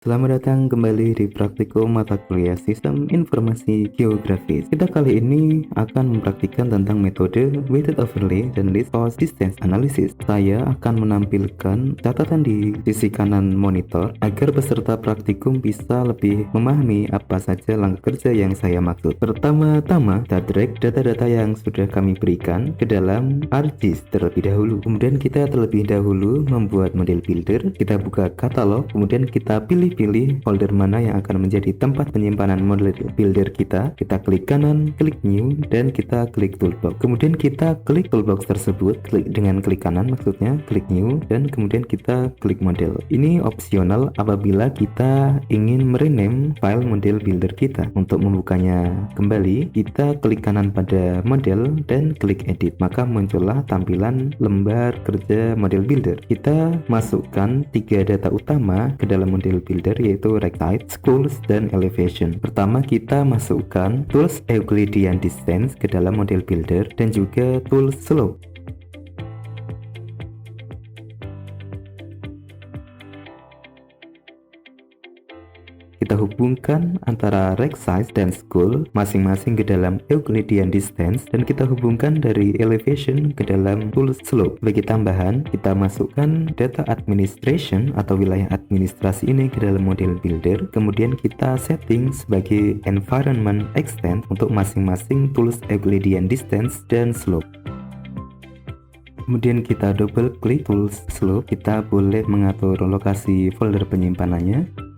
Selamat datang kembali di praktikum mata kuliah Sistem Informasi Geografis. Kita kali ini akan mempraktikkan tentang metode weighted overlay dan list cost distance analysis. Saya akan menampilkan catatan di sisi kanan monitor agar peserta praktikum bisa lebih memahami apa saja langkah kerja yang saya maksud. Pertama-tama, kita drag data-data yang sudah kami berikan ke dalam ArcGIS terlebih dahulu. Kemudian kita terlebih dahulu membuat model builder. Kita buka katalog, kemudian kita pilih folder mana yang akan menjadi tempat penyimpanan model builder kita. Kita klik kanan, klik new, dan kita klik toolbox. Kemudian kita klik toolbox tersebut, dengan klik kanan maksudnya, klik new, dan kemudian kita klik model. Ini opsional apabila kita ingin merename file model builder kita. Untuk membukanya kembali, kita klik kanan pada model dan klik edit. Maka muncullah tampilan lembar kerja model builder. Kita masukkan 3 data utama ke dalam model builder, yaitu rect height, schools, dan elevation. Pertama, kita masukkan tools Euclidean distance ke dalam model builder dan juga tools slope. Kita hubungkan antara rect size dan school masing-masing ke dalam Euclidean distance, dan kita hubungkan dari elevation ke dalam tool slope. Bagi tambahan, kita masukkan data administration atau wilayah administrasi ini ke dalam model builder. Kemudian kita setting sebagai environment extent untuk masing-masing tools Euclidean distance dan slope. Kemudian kita double klik tools slope. Kita boleh mengatur lokasi folder penyimpanannya.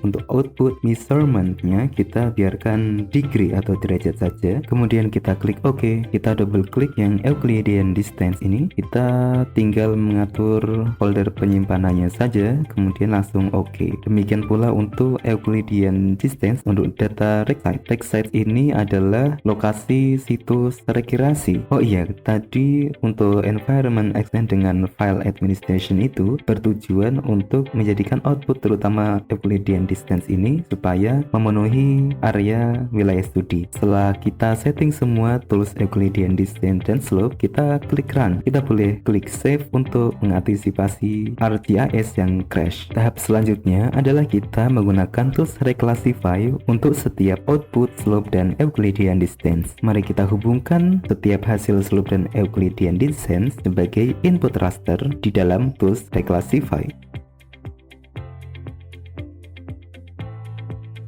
Untuk output measurement-nya kita biarkan degree atau derajat saja. Kemudian kita klik OK. Kita double klik yang Euclidean distance ini. Kita tinggal mengatur folder penyimpanannya saja, kemudian langsung OK. Demikian pula untuk Euclidean distance untuk data rect site. Rect site ini adalah lokasi situs rekreasi. Oh iya, tadi untuk environment extend dengan file administration itu bertujuan untuk menjadikan output terutama Euclidean distance ini supaya memenuhi area wilayah studi. Setelah kita setting semua tools Euclidean distance dan slope, kita klik run. Kita boleh klik save untuk mengantisipasi ArcGIS yang crash. Tahap selanjutnya adalah kita menggunakan tools reclassify untuk setiap output slope dan Euclidean distance. Mari kita hubungkan setiap hasil slope dan Euclidean distance sebagai input raster di dalam tools reclassify.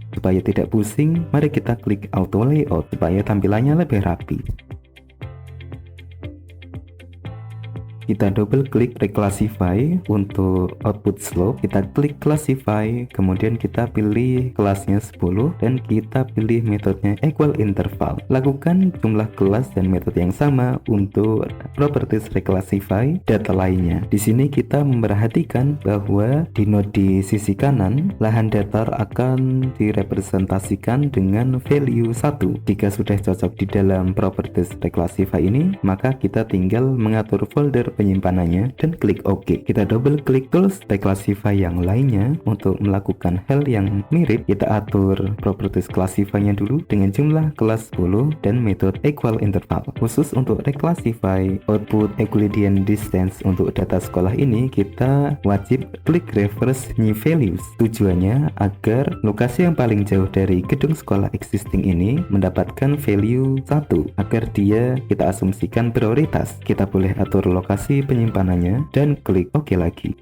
Supaya tidak pusing, mari kita klik auto layout supaya tampilannya lebih rapi. Kita double klik reclassify untuk output slope. Kita klik classify, kemudian kita pilih kelasnya 10 dan kita pilih metodenya equal interval. Lakukan jumlah kelas dan metode yang sama untuk properties reclassify data lainnya. Di sini kita memperhatikan bahwa di node di sisi kanan, lahan datar akan direpresentasikan dengan value 1. Jika sudah cocok di dalam properties reclassify ini, maka kita tinggal mengatur folder penyimpanannya dan klik OK. Kita double klik tools reclassify yang lainnya untuk melakukan hal yang mirip. Kita atur properties classify-nya dulu dengan jumlah kelas 10 dan metode equal interval. Khusus untuk reclassify output Euclidean distance untuk data sekolah ini, kita wajib klik reverse new values. Tujuannya agar lokasi yang paling jauh dari gedung sekolah existing ini mendapatkan value 1 agar dia kita asumsikan prioritas. Kita boleh atur lokasi penyimpanannya dan klik OK lagi.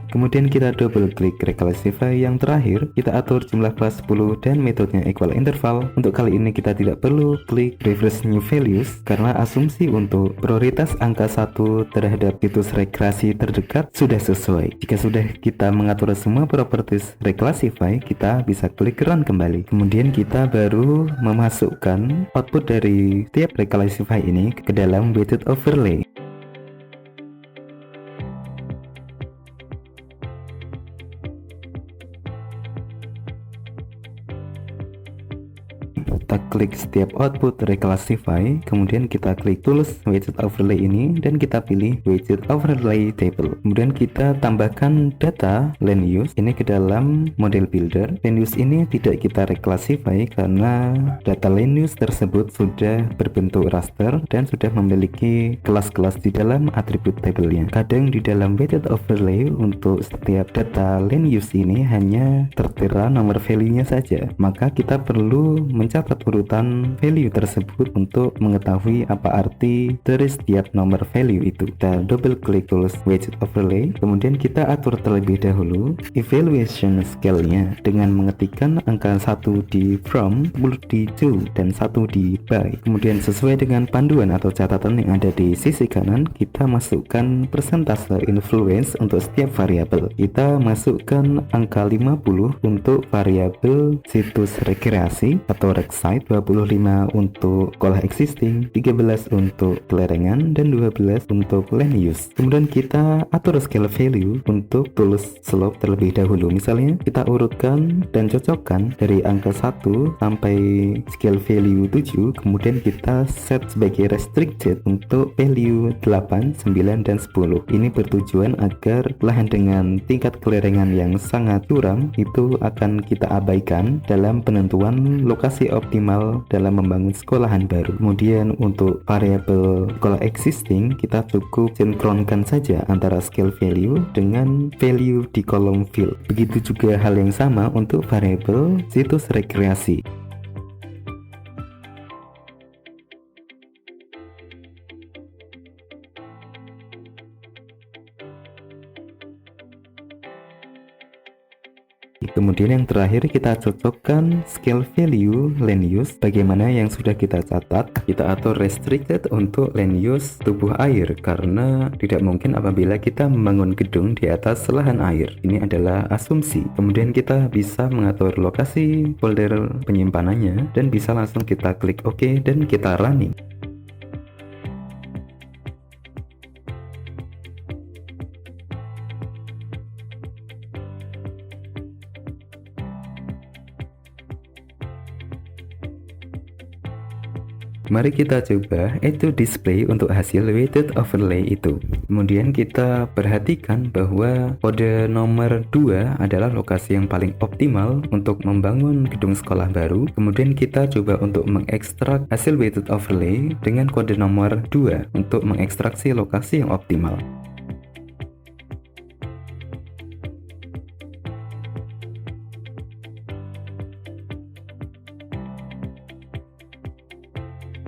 Kemudian kita double klik reclassify yang terakhir. Kita atur jumlah kelas 10 dan metodenya equal interval. Untuk kali ini kita tidak perlu klik reverse new values karena asumsi untuk prioritas angka 1 terhadap situs rekreasi terdekat sudah sesuai. Jika sudah kita mengatur semua properties reclassify, kita bisa klik run kembali. Kemudian kita baru memasukkan output dari tiap reclassify ini ke dalam weighted overlay. kita klik setiap output reclassify, kemudian kita klik tools widget overlay ini dan kita pilih widget overlay table. Kemudian kita tambahkan data land use ini ke dalam model builder. Land use ini tidak kita reclassify karena data land use tersebut sudah berbentuk raster dan sudah memiliki kelas-kelas di dalam atribut tabelnya. Kadang di dalam widget overlay untuk setiap data land use ini hanya tertera nomor value-nya saja, maka kita perlu mencatat urutan value tersebut untuk mengetahui apa arti dari setiap nomor value itu. Kita double klik tools widget overlay, kemudian kita atur terlebih dahulu evaluation scale-nya dengan mengetikkan angka 1 di from, 10 di to, dan 1 di by. Kemudian sesuai dengan panduan atau catatan yang ada di sisi kanan, kita masukkan persentase influence untuk setiap variabel. Kita masukkan angka 50 untuk variabel situs rekreasi atau rec site, 25 untuk sekolah existing, 13 untuk kelerengan, dan 12 untuk land use. Kemudian kita atur scale value untuk tools slope terlebih dahulu. Misalnya kita urutkan dan cocokkan dari angka 1 sampai scale value 7, kemudian kita set sebagai restricted untuk value 8, 9, dan 10. Ini bertujuan agar lahan dengan tingkat kelerengan yang sangat curam itu akan kita abaikan dalam penentuan lokasi optimal dalam membangun sekolahan baru. Kemudian untuk variabel sekolah existing, kita cukup sinkronkan saja antara scale value dengan value di kolom field. Begitu juga hal yang sama untuk variabel situs rekreasi. Kemudian yang terakhir kita cocokkan scale value land use bagaimana yang sudah kita catat. Kita atur restricted untuk land use tubuh air karena tidak mungkin apabila kita membangun gedung di atas lahan air. Ini adalah asumsi. Kemudian kita bisa mengatur lokasi folder penyimpanannya dan bisa langsung kita klik OK dan kita running. Mari kita coba add to display untuk hasil weighted overlay itu. Kemudian kita perhatikan bahwa kode nomor 2 adalah lokasi yang paling optimal untuk membangun gedung sekolah baru. Kemudian kita coba untuk mengekstrak hasil weighted overlay dengan kode nomor 2 untuk mengekstraksi lokasi yang optimal.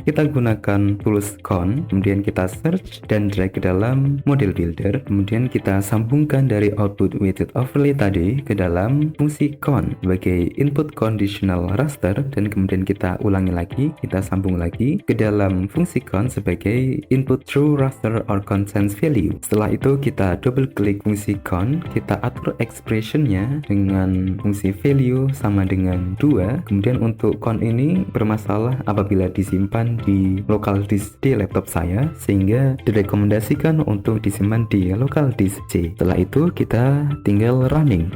Kita gunakan tools con, kemudian kita search dan drag ke dalam model builder, kemudian kita sambungkan dari output weighted overlay tadi ke dalam fungsi con sebagai input conditional raster, dan kemudian kita ulangi lagi, kita sambung lagi ke dalam fungsi con sebagai input true raster or constants value. Setelah itu kita double klik fungsi con, kita atur expressionnya dengan fungsi value sama dengan 2. Kemudian untuk con ini bermasalah apabila disimpan di local disk di laptop saya, sehingga direkomendasikan untuk disimpan di local disk C. Setelah itu kita tinggal running.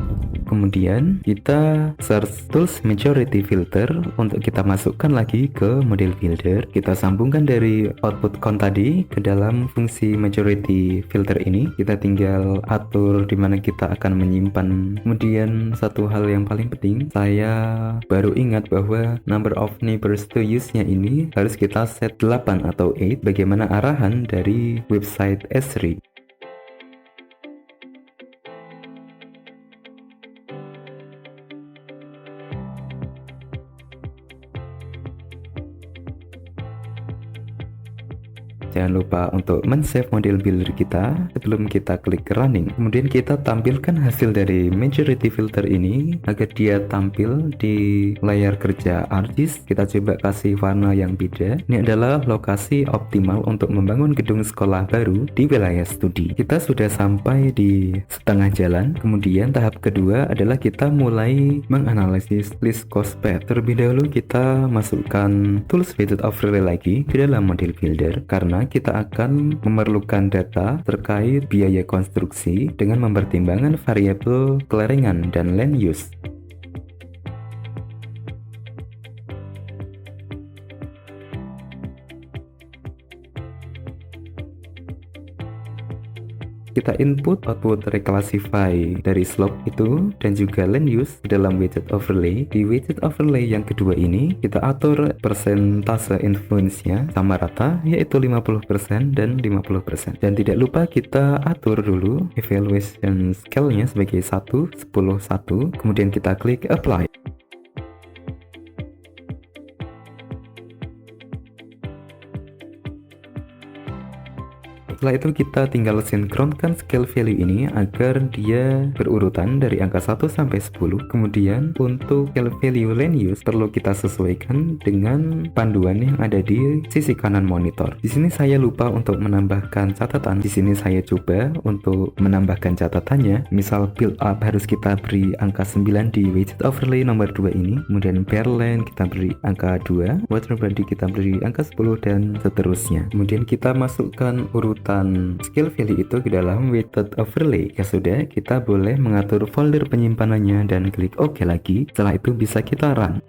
Kemudian kita search tools majority filter untuk kita masukkan lagi ke model builder. Kita sambungkan dari output con tadi ke dalam fungsi majority filter ini. Kita tinggal atur di mana kita akan menyimpan. Kemudian satu hal yang paling penting, saya baru ingat bahwa number of neighbors to use-nya ini harus kita set 8 atau 8 bagaimana arahan dari website Esri. Jangan lupa untuk men-save model builder kita sebelum kita klik running. Kemudian kita tampilkan hasil dari majority filter ini agar dia tampil di layar kerja ArcGIS. Kita coba kasih warna yang beda. Ini adalah lokasi optimal untuk membangun gedung sekolah baru di wilayah studi. Kita sudah sampai di setengah jalan. Kemudian tahap kedua adalah kita mulai menganalisis list cost path. Terlebih dahulu kita masukkan tools weighted overlay lagi ke dalam model builder karena kita akan memerlukan data terkait biaya konstruksi dengan mempertimbangkan variabel kelerengan dan land use. Kita input output reclassify dari slope itu dan juga land use dalam widget overlay. Di widget overlay yang kedua ini kita atur persentase influence-nya sama rata, yaitu 50% dan 50%. Dan tidak lupa kita atur dulu evaluation scale-nya sebagai 1, 10, 1. Kemudian kita klik apply. Setelah itu kita tinggal sinkronkan scale value ini agar dia berurutan dari angka 1 sampai 10. Kemudian untuk scale value land use perlu kita sesuaikan dengan panduan yang ada di sisi kanan monitor. Di sini saya lupa untuk menambahkan catatan. Di sini saya coba untuk menambahkan catatannya. Misal build up harus kita beri angka 9 di widget overlay nomor 2 ini. Kemudian bare land kita beri angka 2, water body kita beri angka 10 dan seterusnya. Kemudian kita masukkan urutan scale value itu ke dalam widget overlay. Ya sudah, kita boleh mengatur folder penyimpanannya dan klik OK lagi. Setelah itu bisa kita run.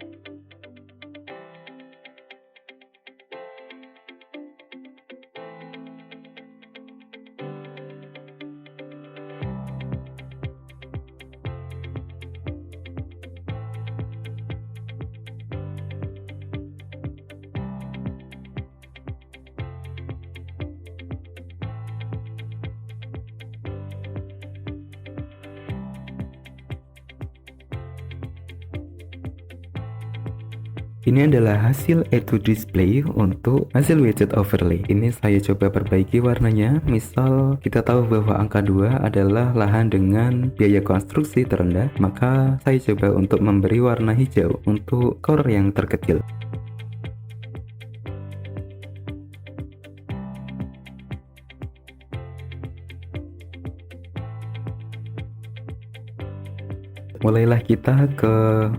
Ini adalah hasil add to display untuk hasil widget overlay. Ini saya coba perbaiki warnanya. Misal kita tahu bahwa angka 2 adalah lahan dengan biaya konstruksi terendah, maka saya coba untuk memberi warna hijau untuk core yang terkecil. Mulailah kita ke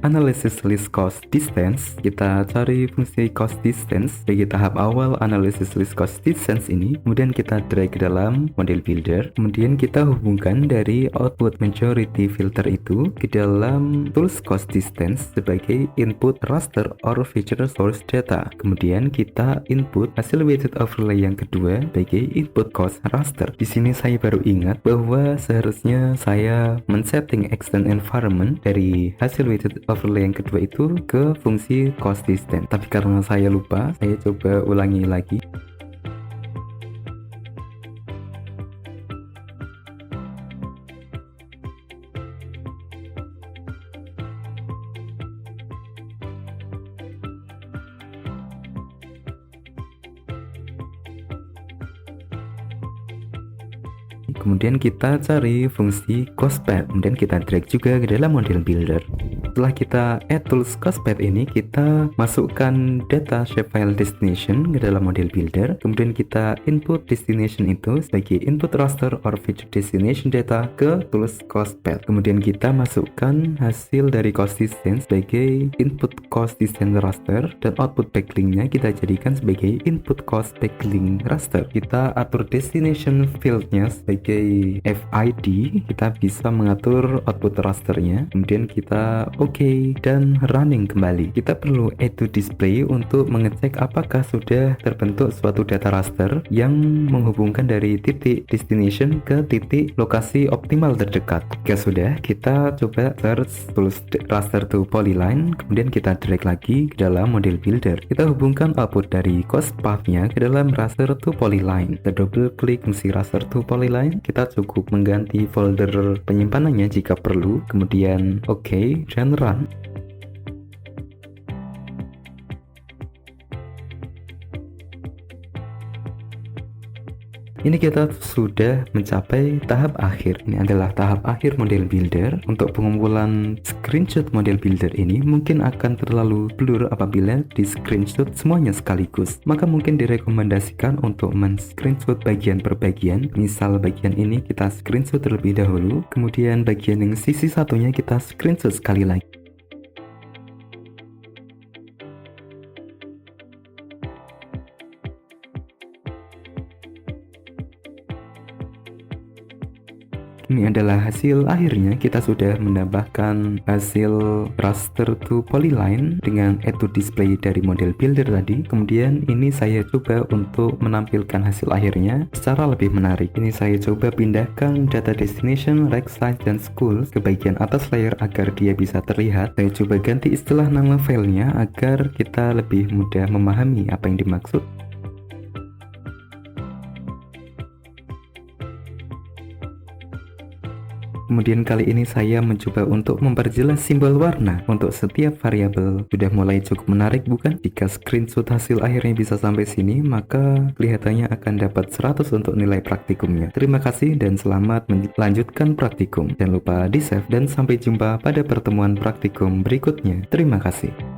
analysis list cost distance. Kita cari fungsi cost distance sebagai tahap awal analysis list cost distance ini. Kemudian kita drag ke dalam model builder. Kemudian kita hubungkan dari output majority filter itu ke dalam tools cost distance sebagai input raster or feature source data. Kemudian kita input hasil widget overlay yang kedua sebagai input cost raster. Di sini saya baru ingat bahwa seharusnya saya men-setting extend environment dari hasil widget overlay yang kedua itu ke fungsi cost distance. Tapi karena saya lupa, saya coba ulangi lagi. Kemudian kita cari fungsi cost path, kemudian kita drag juga ke dalam model builder. Setelah kita add tools cost path ini, kita masukkan data shapefile destination ke dalam model builder. Kemudian kita input destination itu sebagai input raster or feature destination data ke tools cost path. Kemudian kita masukkan hasil dari cost distance sebagai input cost distance raster dan output backlinknya kita jadikan sebagai input cost backlink raster. Kita atur destination fieldnya sebagai FID, kita bisa mengatur output rasternya. Kemudian kita OK dan running kembali. Kita perlu add to display untuk mengecek apakah sudah terbentuk suatu data raster yang menghubungkan dari titik destination ke titik lokasi optimal terdekat. Jika sudah, kita coba search tools raster to polyline, kemudian kita drag lagi ke dalam model builder. Kita hubungkan output dari cost path-nya ke dalam raster to polyline. Kita double klik fungsi raster to polyline. Kita cukup mengganti folder penyimpanannya jika perlu, kemudian OK dan run. Ini kita sudah mencapai tahap akhir. Ini adalah tahap akhir model builder. Untuk pengumpulan screenshot model builder ini mungkin akan terlalu blur apabila di screenshot semuanya sekaligus. Maka mungkin direkomendasikan untuk men-screenshot bagian per bagian. Misal bagian ini kita screenshot terlebih dahulu, kemudian bagian yang sisi satunya kita screenshot sekali lagi. Ini adalah hasil akhirnya. Kita sudah menambahkan hasil raster to polyline dengan add to display dari model builder tadi. Kemudian ini saya coba untuk menampilkan hasil akhirnya secara lebih menarik. Ini saya coba pindahkan data destination, rack size, dan school ke bagian atas layer agar dia bisa terlihat. Saya coba ganti istilah nama filenya agar kita lebih mudah memahami apa yang dimaksud. Kemudian kali ini saya mencoba untuk memperjelas simbol warna untuk setiap variabel. Sudah mulai cukup menarik bukan? Jika screenshot hasil akhirnya bisa sampai sini, maka kelihatannya akan dapat 100 untuk nilai praktikumnya. Terima kasih dan selamat melanjutkan praktikum. Jangan lupa di save dan sampai jumpa pada pertemuan praktikum berikutnya. Terima kasih.